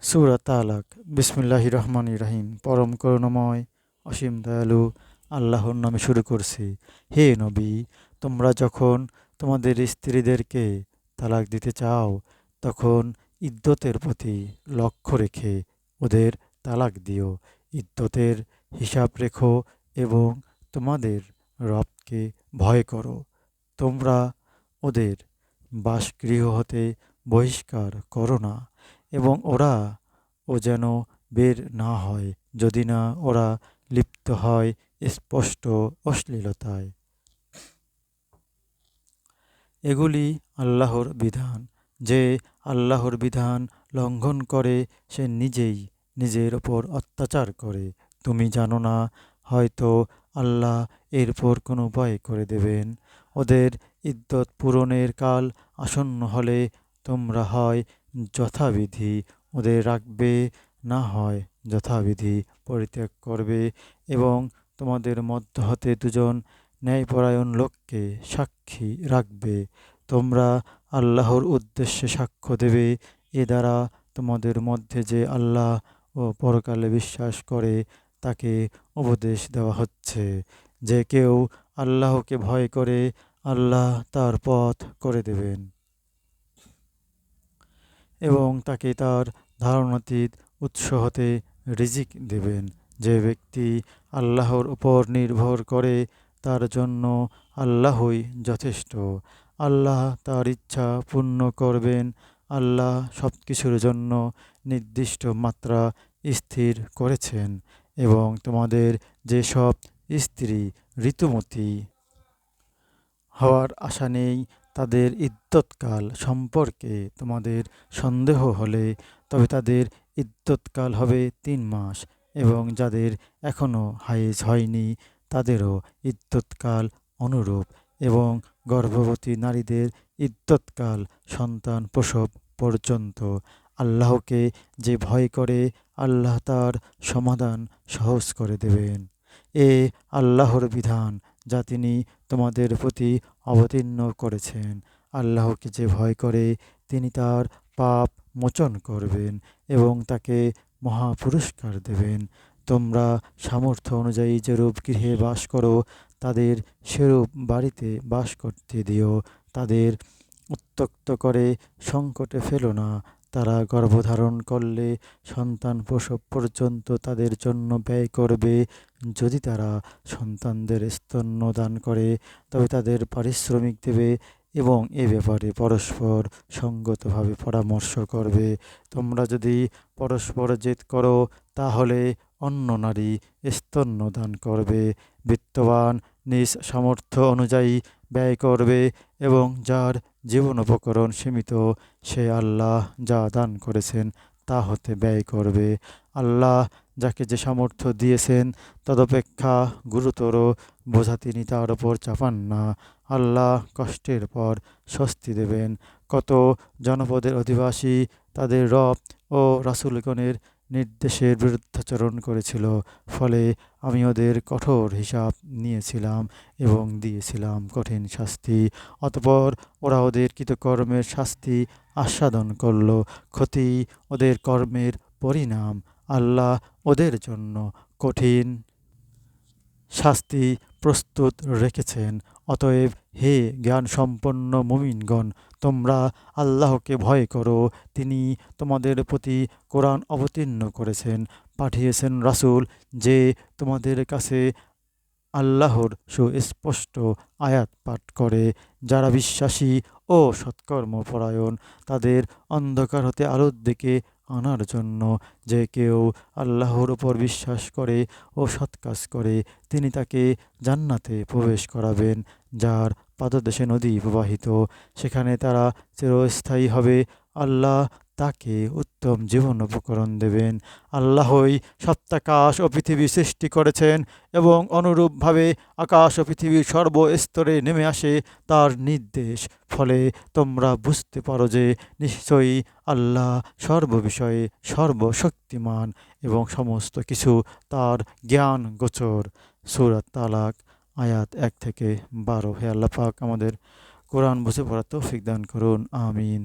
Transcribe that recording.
সূরা তালাক। বিসমিল্লাহির রহমানির রহিম। পরম করুণাময় অসীম দয়ালু আল্লাহর নামে শুরু করছি। হে নবী, তোমরা যখন তোমাদের স্ত্রীদেরকে তালাক দিতে চাও, তখন ইদ্যতের প্রতি লক্ষ্য রেখে ওদের তালাক দিও। ইদ্যতের হিসাব রেখো এবং তোমাদের রবকে ভয় করো। তোমরা ওদের বাসগৃহ হতে বহিষ্কার করো না, এবং ও যেন বের না হয়, যদি না ওরা লিপ্ত হয় স্পষ্ট অশ্লীলতায়। এগুলি আল্লাহর বিধান। যে আল্লাহর বিধান লঙ্ঘন করে সে নিজেই নিজের ওপর অত্যাচার করে। তুমি জানো না, হয়তো আল্লাহ এরপর কোনো উপায় করে দেবেন। ওদের ইদ্যত পূরণের কাল আসন্ন হলে তোমরা হয় যথাবিধি ওদের রাখবে, না হয় যথাবিধি পরিত্যাগ করবে, এবং তোমাদের মধ্য হতে দুজন ন্যায়পরায়ণ লোককে সাক্ষী রাখবে। তোমরা আল্লাহর উদ্দেশ্যে সাক্ষ্য দেবে। এ দ্বারা তোমাদের মধ্যে যে আল্লাহ ও পরকালে বিশ্বাস করে তাকে উপদেশ দেওয়া হচ্ছে। যে কেউ আল্লাহকে ভয় করে, আল্লাহ তার পথ করে দেবেন এবং তাকে তার ধারণাতীত উৎস হতে রিজিক দেবেন। যে ব্যক্তি আল্লাহর উপর নির্ভর করে তার জন্য আল্লাহই যথেষ্ট। আল্লাহ তার ইচ্ছা পূর্ণ করবেন। আল্লাহ সব কিছুর জন্য নির্দিষ্ট মাত্রা স্থির করেছেন, এবং তোমাদের যেসব স্ত্রী ঋতুমতী হওয়ার আশা নেই, তাদের ইদ্যৎকাল সম্পর্কে তোমাদের সন্দেহ হলে, তবে তাদের ইদ্যৎকাল হবে ৩ মাস, এবং যাদের এখনও হায়েজ হয়নি তাদেরও ইদ্যৎকাল অনুরূপ, এবং গর্ভবতী নারীদের ইদ্যৎকাল সন্তান প্রসব পর্যন্ত। আল্লাহকে যে ভয় করে, আল্লাহ তার সমাধান সহজ করে দেবেন। এ আল্লাহর বিধান যা তিনি তোমাদের প্রতি অবতীর্ণ করেছেন। আল্লাহকে যে ভয় করে তিনি তার পাপ মোচন করবেন এবং তাকে মহা পুরস্কার দেবেন। তোমরা সামর্থ্য অনুযায়ী যেরূপ গৃহে বাস করো, তাদের সেরূপ বাড়িতে বাস করতে দিও। তাদের উত্যক্ত করে সংকটে ফেলো না। তারা গর্ভধারণ করলে সন্তান প্রসব পর্যন্ত তাদের জন্য ব্যয় করবে। যদি তারা সন্তানদের স্তন্যদান করে, তবে তাদের পারিশ্রমিক দেবে, এবং এ ব্যাপারে পরস্পর সঙ্গতভাবে পরামর্শ করবে। তোমরা যদি পরস্পর জেদ করো, তাহলে অন্য নারী স্তন্যদান করবে। বিত্তবান নিজ সামর্থ্য অনুযায়ী ব্যয় করবে, এবং যার জীবনোপকরণ সীমিত সে আল্লাহ যা দান করেছেন তা হতে ব্যয় করবে। আল্লাহ যাকে যে সামর্থ্য দিয়েছেন তদপেক্ষা গুরুতর বোঝা তিনি তার ওপর চাপান না। আল্লাহ কষ্টের পর স্বস্তি দেবেন। কত জনপদের অধিবাসী তাদের রব ও রাসূলগণের নির্দেশের বিরুদ্ধাচরণ করেছিল, ফলে আমি ওদের কঠোর হিসাব নিয়েছিলাম এবং দিয়েছিলাম কঠিন শাস্তি। অতঃপর ওরা ওদের কৃতকর্মের শাস্তি আস্বাদন করল। ক্ষতি ওদের কর্মের পরিণাম। আল্লাহ ওদের জন্য কঠিন শাস্তি প্রস্তুত রেখেছেন। অতএব হে জ্ঞানসম্পন্ন মুমিনগণ, তোমরা আল্লাহকে ভয় করো। তিনি তোমাদের প্রতি কোরআন অবতীর্ণ করেছেন, পাঠিয়েছেন রাসূল, যে তোমাদের কাছে আল্লাহর সুস্পষ্ট আয়াত পাঠ করে। যারা বিশ্বাসী ও সৎকর্মপরায়ণ, তাদের অন্ধকার হতে আলোর দিকে আনার জন্য। যে কেউ আল্লাহর উপর বিশ্বাস করে ও সৎ কাজ করে, তিনি তাকে জান্নাতে প্রবেশ করাবেন, যার পাদদেশে নদী প্রবাহিত। সেখানে তারা চিরস্থায়ী হবে। আল্লাহ তাকে উত্তম জীবন উপকরণ দেবেন। আল্লাহই সপ্তাকাশ ও পৃথিবী সৃষ্টি করেছেন, এবং অনুরূপভাবে আকাশ ও পৃথিবীর সর্বস্তরে নেমে আসে তার নির্দেশ। ফলে তোমরা বুঝতে পারো যে নিশ্চয়ই আল্লাহ সর্ববিষয়ে সর্বশক্তিমান, এবং সমস্ত কিছু তার জ্ঞান গোচর। সূরা তালাক, আয়াত ১ থেকে ১২। হে আল্লাহ পাক আমাদের কোরআন বুঝে পড়ার তৌফিক দান করুন। আমিন।